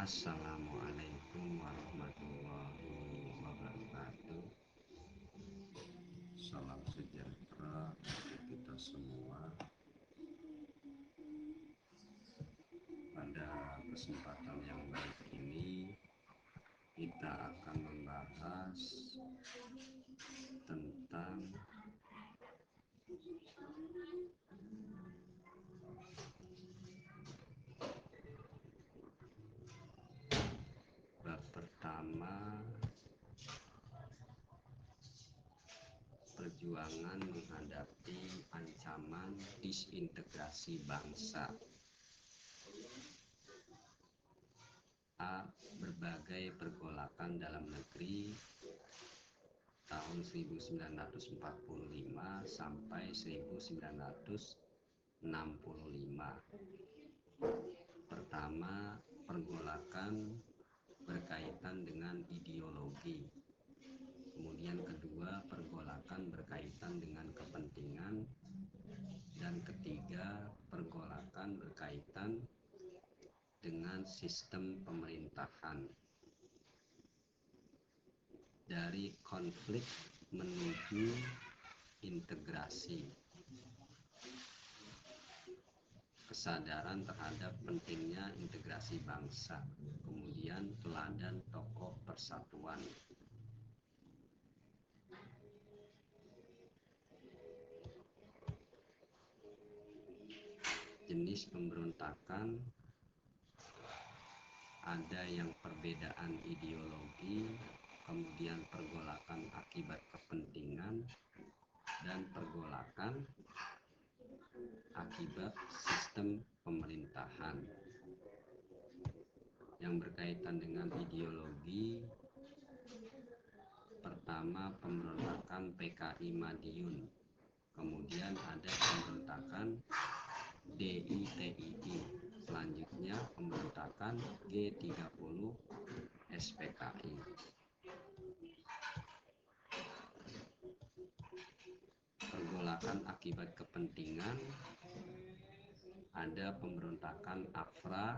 Assalamualaikum warahmatullahi wabarakatuh. Salam sejahtera untuk kita semua. Pada kesempatan yang baik ini kita akan membahas tentang bab pertama, perjuangan menghadapi ancaman disintegrasi bangsa. A. Berbagai pergolakan dalam negeri tahun 1945 sampai 1965. Pertama, pergolakan berkaitan dengan ideologi. Kemudian kedua, pergolakan berkaitan dengan kepentingan. Dan ketiga, pergolakan berkaitan dengan sistem pemerintahan. Dari konflik menuju integrasi. Kesadaran terhadap pentingnya integrasi bangsa. Kemudian teladan tokoh persatuan. Jenis pemberontakan ada yang perbedaan ideologi, kemudian pergolakan akibat kepentingan, dan pergolakan akibat sistem pemerintahan. Yang berkaitan dengan ideologi, pertama pemberontakan PKI Madiun, kemudian ada pemberontakan DITII, selanjutnya pemberontakan G30 SPKI. Pergolakan akibat kepentingan, ada pemberontakan AFRA,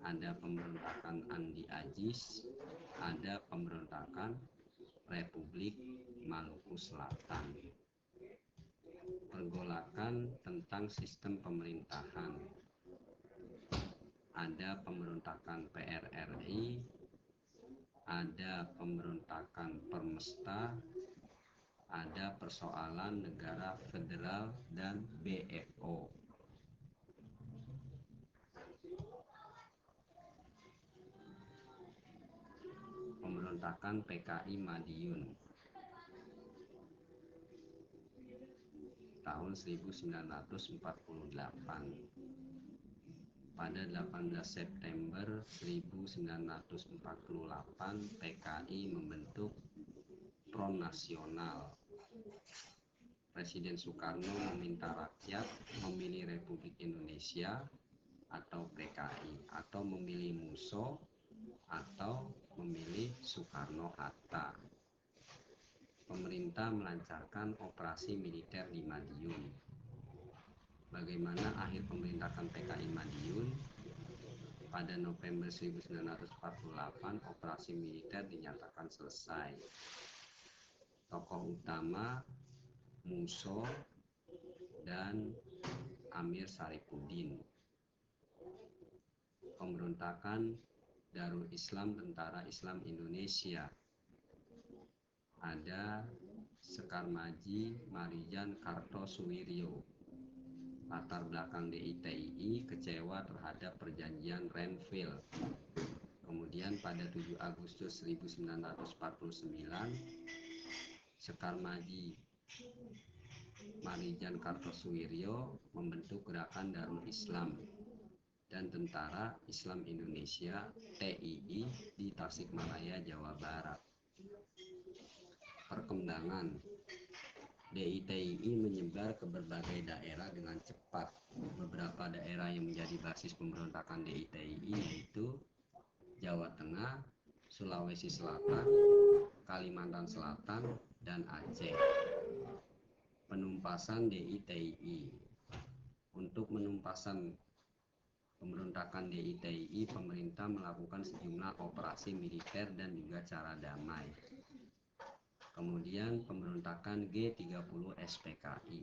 ada pemberontakan Andi Ajis, ada pemberontakan Republik Maluku Selatan. Pergolakan tentang sistem pemerintahan, ada pemberontakan PRRI, ada pemberontakan Permesta, ada persoalan negara federal dan BFO. Pemberontakan PKI Madiun tahun 1948. Pada 18 September 1948, PKI membentuk Front Nasional. Presiden Soekarno meminta rakyat memilih Republik Indonesia atau PKI, atau memilih MUSO atau memilih Soekarno-Hatta. Pemerintah melancarkan operasi militer di Madiun. Bagaimana akhir pemerintahan PKI Madiun? Pada November 1948, operasi militer dinyatakan selesai. Tokoh utama MUSO dan Amir Sarifuddin. Pemberontakan Darul Islam Tentara Islam Indonesia, ada Sekar Maji, Marijan Kartosuwiryo. Latar belakang DITII kecewa terhadap perjanjian Renville. Kemudian pada 7 Agustus 1949, Sekar Maji, Marijan Kartosuwiryo membentuk Gerakan Darul Islam dan Tentara Islam Indonesia TII di Tasikmalaya, Jawa Barat. Perkembangan DITII menyebar ke berbagai daerah dengan cepat. Beberapa daerah yang menjadi basis pemberontakan DITII yaitu Jawa Tengah, Sulawesi Selatan, Kalimantan Selatan, dan Aceh. Penumpasan DITII. Untuk penumpasan pemberontakan pemberontakan DITI, pemerintah melakukan sejumlah operasi militer dan juga cara damai. Kemudian pemberontakan G30 SPKI.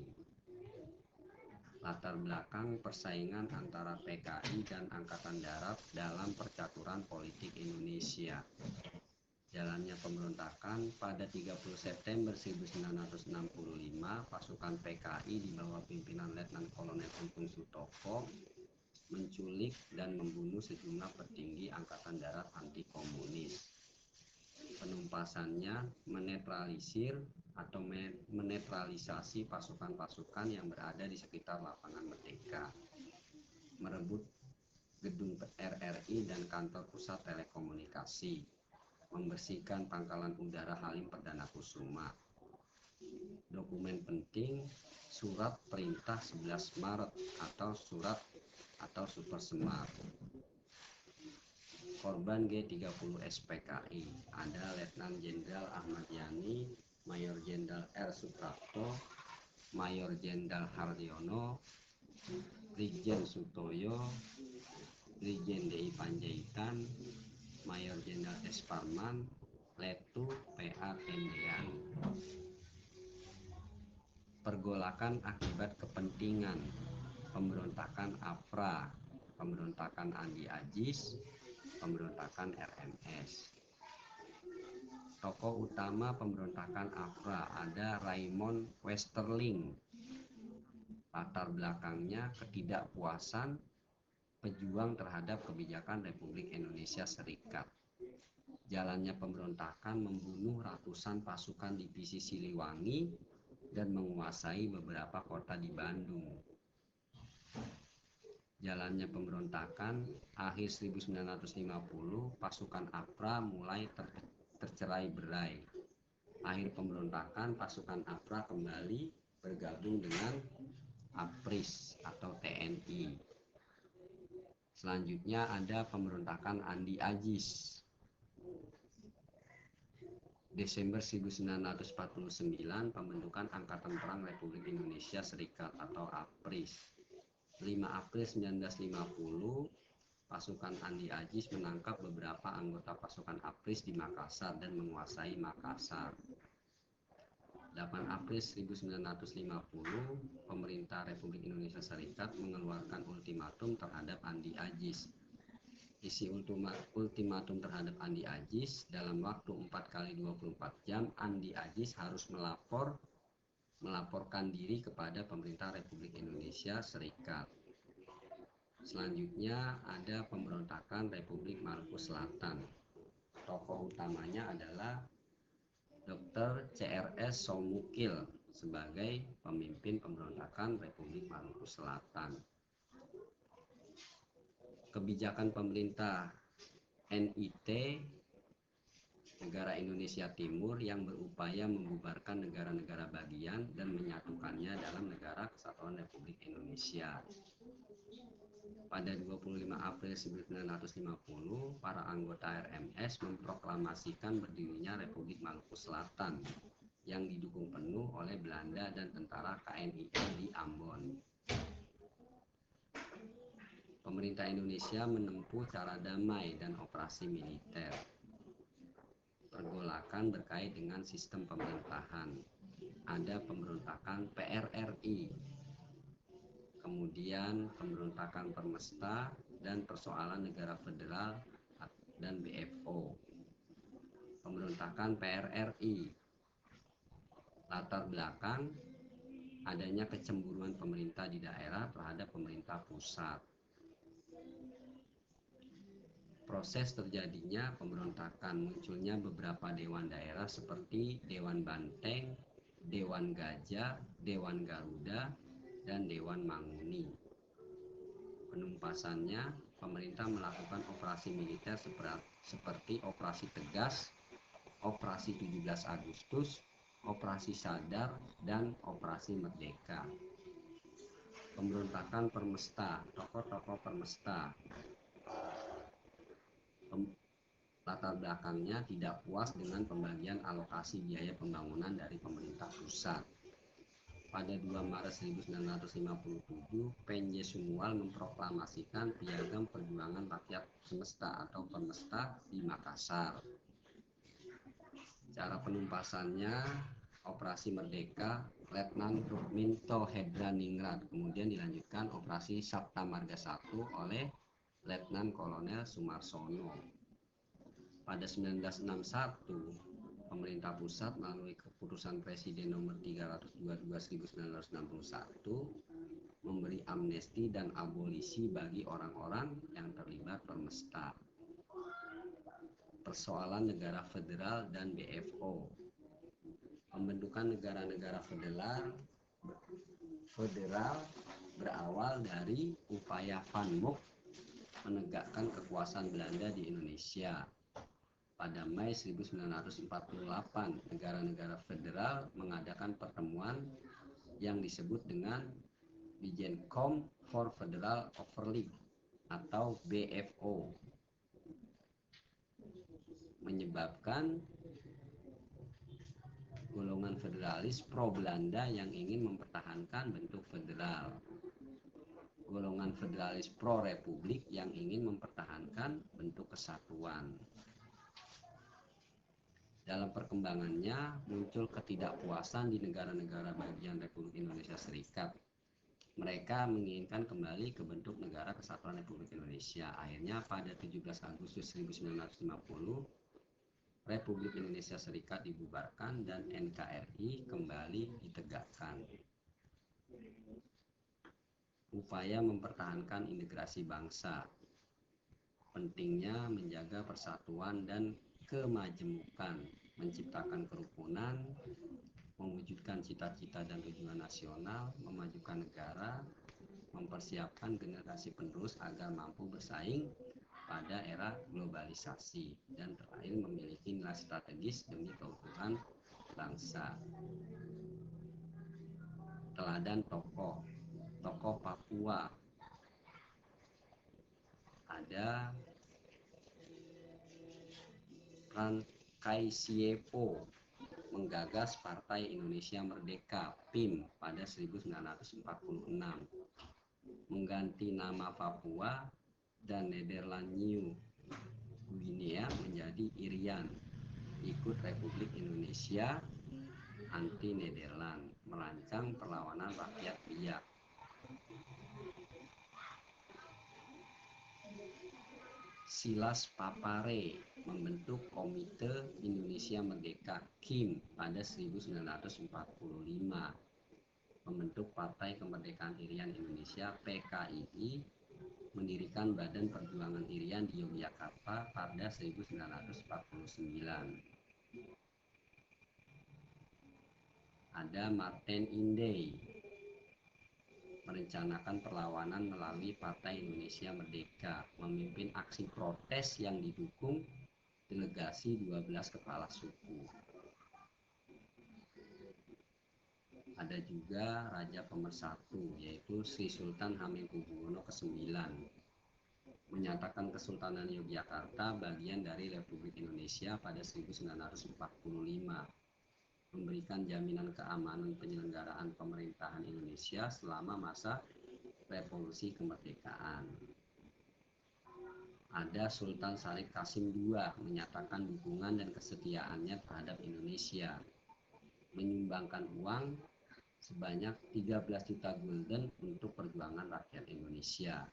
Latar belakang persaingan antara PKI dan Angkatan Darat dalam percaturan politik Indonesia. Jalannya pemberontakan pada 30 September 1965, pasukan PKI di bawah pimpinan Letnan Kolonel Untung Sutopo menculik dan membunuh sejumlah petinggi Angkatan Darat anti komunis. Penumpasannya menetralisir atau menetralisasi pasukan-pasukan yang berada di sekitar lapangan Merdeka, merebut gedung RRI dan kantor pusat telekomunikasi, membersihkan pangkalan udara Halim Perdana Kusuma. Dokumen penting, surat perintah 11 Maret atau surat atau Super Semar. Korban G30 SPKI ada Letnan Jenderal Ahmad Yani, Mayor Jenderal R. Suprapto, Mayor Jenderal Hardiono, Brigjen Sutoyo, Brigjen DI Panjaitan, Mayor Jenderal S. Parman, Letu PA Tendean. Pergolakan akibat kepentingan, pemberontakan APRA, pemberontakan Andi Ajis, pemberontakan RMS. Tokoh utama pemberontakan APRA ada Raymond Westerling. Latar belakangnya ketidakpuasan pejuang terhadap kebijakan Republik Indonesia Serikat. Jalannya pemberontakan membunuh ratusan pasukan divisi Siliwangi dan menguasai beberapa kota di Bandung. Jalannya pemberontakan akhir 1950, pasukan APRA mulai tercerai-berai. Akhir pemberontakan, pasukan APRA kembali bergabung dengan APRIS atau TNI. Selanjutnya ada pemberontakan Andi Ajis. Desember 1949, pembentukan Angkatan Perang Republik Indonesia Serikat atau APRIS. 5 April 1950, pasukan Andi Ajis menangkap beberapa anggota pasukan APRIS di Makassar dan menguasai Makassar. 8 April 1950, pemerintah Republik Indonesia Serikat mengeluarkan ultimatum terhadap Andi Ajis. Isi ultimatum terhadap Andi Ajis, dalam waktu 4 kali 24 jam, Andi Ajis harus melaporkan diri kepada pemerintah Republik Indonesia Serikat. Selanjutnya ada pemberontakan Republik Maluku Selatan. Tokoh utamanya adalah Dr. CRS Somukil sebagai pemimpin pemberontakan Republik Maluku Selatan. Kebijakan pemerintah NIT Negara Indonesia Timur yang berupaya membubarkan negara-negara bagian dan menyatukannya dalam Negara Kesatuan Republik Indonesia. Pada 25 April 1950, para anggota RMS memproklamasikan berdirinya Republik Maluku Selatan yang didukung penuh oleh Belanda dan tentara KNIL di Ambon. Pemerintah Indonesia menempuh cara damai dan operasi militer. Pergolakan berkait dengan sistem pemerintahan. Ada pemberontakan PRRI, kemudian pemberontakan Permesta dan persoalan negara federal dan BFO. Pemberontakan PRRI, latar belakang adanya kecemburuan pemerintah di daerah terhadap pemerintah pusat. Proses terjadinya pemberontakan, munculnya beberapa dewan daerah seperti Dewan Banteng, Dewan Gajah, Dewan Garuda, dan Dewan Manguni. Penumpasannya, pemerintah melakukan operasi militer seperti Operasi Tegas, Operasi 17 Agustus, Operasi Sadar, dan Operasi Merdeka. Pemberontakan Permesta, tokoh-tokoh Permesta. Latar belakangnya tidak puas dengan pembagian alokasi biaya pembangunan dari pemerintah pusat. pada 2 Maret 1957, Penje Sumual memproklamasikan Piagam Perjuangan Rakyat Semesta atau Permesta di Makassar. Cara penumpasannya, Operasi Merdeka Letnan Rukminto Hedraningrat, kemudian dilanjutkan Operasi Sabta Marga 1 oleh Letnan Kolonel Sumarsono. Pada 1961, pemerintah pusat melalui keputusan Presiden nomor 322 1961 memberi amnesti dan abolisi bagi orang-orang yang terlibat permesta. Persoalan negara federal dan BFO. Pembentukan negara-negara federal berawal dari upaya Van Mook menegakkan kekuasaan Belanda di Indonesia. Pada Mei 1948, negara-negara federal mengadakan pertemuan yang disebut dengan Bijencom for Federal Overleg atau BFO, menyebabkan golongan federalis pro-Belanda yang ingin mempertahankan bentuk federal, golongan federalis pro-republik yang ingin mempertahankan bentuk kesatuan. Dalam perkembangannya, muncul ketidakpuasan di negara-negara bagian Republik Indonesia Serikat. Mereka menginginkan kembali ke bentuk negara kesatuan Republik Indonesia. Akhirnya pada 17 Agustus 1950, Republik Indonesia Serikat dibubarkan dan NKRI kembali ditegakkan. Upaya mempertahankan integrasi bangsa. Pentingnya menjaga persatuan dan kemajemukan, menciptakan kerukunan, mewujudkan cita-cita dan tujuan nasional, memajukan negara, mempersiapkan generasi penerus agar mampu bersaing pada era globalisasi, dan terakhir memiliki nilai strategis demi keutuhan bangsa. Teladan tokoh Papua ada Kaisiepo menggagas Partai Indonesia Merdeka (PIM) pada 1946, mengganti nama Papua dan Nederland New Guinea menjadi Irian, ikut Republik Indonesia anti Nederland, merancang perlawanan rakyat Biak. Silas Papare membentuk Komite Indonesia Merdeka (KIM) pada 1945, membentuk Partai Kemerdekaan Irian Indonesia (PKII), mendirikan Badan Perjuangan Irian di Yogyakarta pada 1949. Ada Martin Inday, merencanakan perlawanan melalui Partai Indonesia Merdeka, memimpin aksi protes yang didukung delegasi 12 kepala suku. Ada juga Raja Pemersatu, yaitu Sri Sultan Hamengkubuwono ke-9, menyatakan Kesultanan Yogyakarta bagian dari Republik Indonesia pada 1945, memberikan jaminan keamanan penyelenggaraan pemerintahan Indonesia selama masa Revolusi Kemerdekaan. Ada Sultan Syarif Qasim II, menyatakan dukungan dan kesetiaannya terhadap Indonesia, menyumbangkan uang sebanyak 13 juta gulden untuk perjuangan rakyat Indonesia,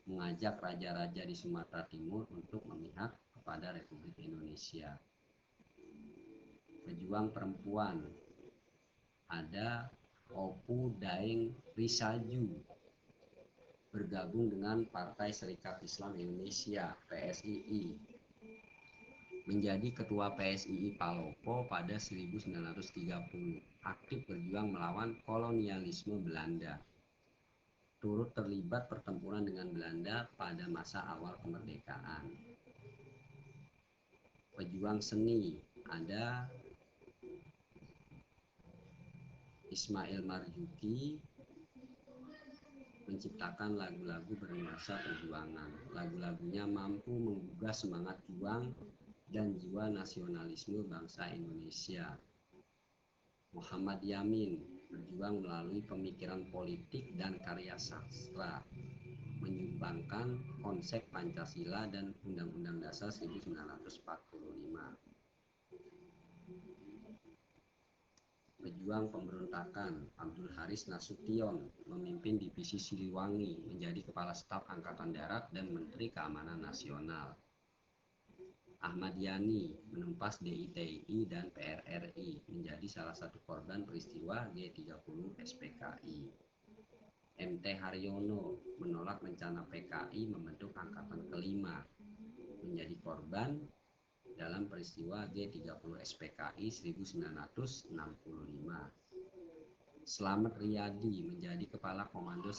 mengajak raja-raja di Sumatera Timur untuk memihak kepada Republik Indonesia. Pejuang perempuan, ada Opu Daeng Risaju, bergabung dengan Partai Serikat Islam Indonesia (PSII), menjadi ketua PSII Palopo pada 1930, aktif berjuang melawan kolonialisme Belanda, turut terlibat pertempuran dengan Belanda pada masa awal kemerdekaan. Pejuang seni, ada Ismail Marzuki, menciptakan lagu-lagu bernuansa perjuangan. Lagu-lagunya mampu menggugah semangat juang dan jiwa nasionalisme bangsa Indonesia. Muhammad Yamin, berjuang melalui pemikiran politik dan karya sastra, menyumbangkan konsep Pancasila dan Undang-Undang Dasar 1945. Pejuang pemberontakan, Abdul Haris Nasution memimpin divisi Siliwangi, menjadi Kepala Staf Angkatan Darat dan Menteri Keamanan Nasional. Ahmad Yani menumpas DITI dan PRRI, menjadi salah satu korban peristiwa G30 SPKI. MT Haryono menolak rencana PKI membentuk Angkatan Kelima, menjadi korban dalam peristiwa G30 SPKI 1965. Slamet Riyadi menjadi Kepala Komando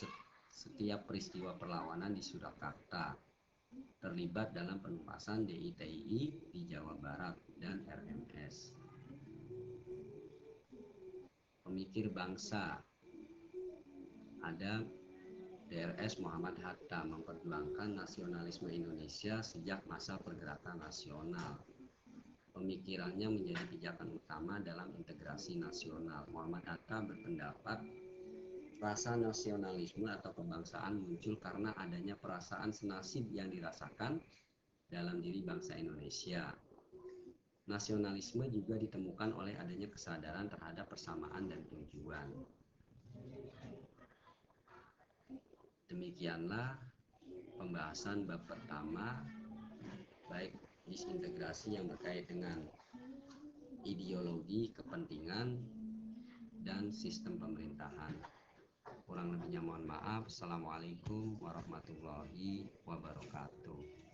setiap peristiwa perlawanan di Surakarta, terlibat dalam penumpasan DITI di Jawa Barat dan RMS. Pemikir bangsa, ada DRS Muhammad Hatta, memperjuangkan nasionalisme Indonesia sejak masa pergerakan nasional. Pemikirannya menjadi pijakan utama dalam integrasi nasional. Muhammad Hatta berpendapat rasa nasionalisme atau kebangsaan muncul karena adanya perasaan senasib yang dirasakan dalam diri bangsa Indonesia. Nasionalisme juga ditemukan oleh adanya kesadaran terhadap persamaan dan tujuan. Demikianlah pembahasan bab pertama, baik disintegrasi yang berkait dengan ideologi, kepentingan, dan sistem pemerintahan. Kurang lebihnya mohon maaf. Assalamualaikum warahmatullahi wabarakatuh.